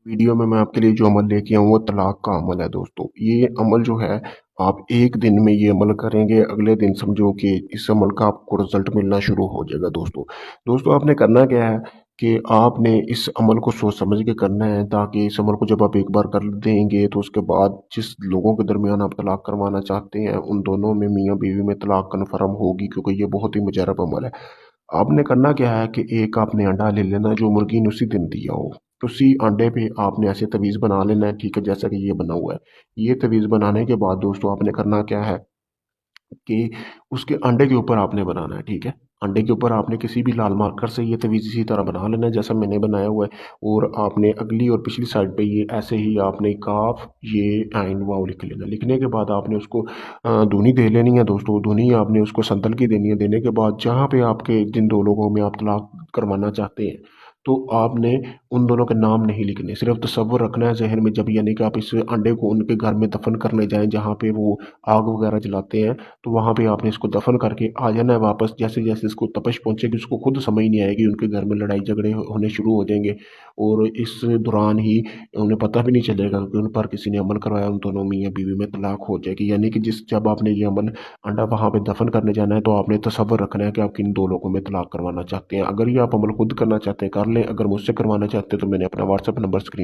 Video में मैं आपके लिए जो अमल लेके आऊँ वो तलाक का अमल है दोस्तों। ये अमल जो है आप एक दिन में ये अमल करेंगे, अगले दिन समझो कि इस अमल का आपको रिजल्ट मिलना शुरू हो जाएगा दोस्तों। दोस्तों आपने करना क्या है कि आपने इस अमल को सोच समझ के करना है, ताकि इस अमल को जब आप एक बार कर देंगे तो उसके बाद जिस लोगों के दरमियान आप तलाक करवाना चाहते हैं उन दोनों में, मियाँ बीवी में, तलाक कन्फर्म होगी, क्योंकि ये बहुत ही मुजरब अमल है। आपने करना क्या है कि एक आपने अंडा ले लेना जो मुर्गी ने उसी दिन दिया हो। उसी अंडे पे आपने ऐसे तवीज़ बना लेना है, ठीक है, जैसा कि ये बना हुआ है। ये तवीज़ बनाने के बाद दोस्तों आपने करना क्या है कि उसके अंडे के ऊपर आपने बनाना है, ठीक है। अंडे के ऊपर आपने किसी भी लाल मार्कर से ये तवीज़ इसी तरह बना लेना है जैसा मैंने बनाया हुआ है। और आपने अगली और पिछली साइड पे ये ऐसे ही आपने काफ ये आइन वाव लिख लेना। लिखने के बाद आपने उसको धुनी दे लेनी है दोस्तों। धुनी आपने उसको संदल की देनी है। देने के बाद जहाँ पे आपके जिन दो लोगों में आप तलाक करवाना चाहते हैं, तो आपने उन दोनों के नाम नहीं लिखने, सिर्फ तसव्वुर रखना है जहन में, जब यानी कि आप इस अंडे को उनके घर में दफन करने जाएं जहाँ पे वो आग वगैरह जलाते हैं, तो वहाँ पे आपने इसको दफन करके आ जाना है वापस। जैसे जैसे इसको तपश पहुंचेगी उसको खुद समझ नहीं आएगी, उनके घर में लड़ाई झगड़े होने शुरू हो जाएंगे। और इस दौरान ही उन्हें पता भी नहीं चलेगा कि उन पर किसी ने अमल करवाया, उन दोनों मियाँ बीवी में तलाक हो जाएगी। यानी कि जिस जब आपने ये अमल अंडा वहाँ पे दफन करने जाना है तो आपने तसव्वुर रखना है कि आप किन दो लोगों में तलाक करवाना चाहते हैं। अगर ये आप अमल खुद करना चाहते हैं कर लें, अगर मुझसे करवाना चाहते हैं तो मैंने अपना व्हाट्सएप नंबर स्क्रीन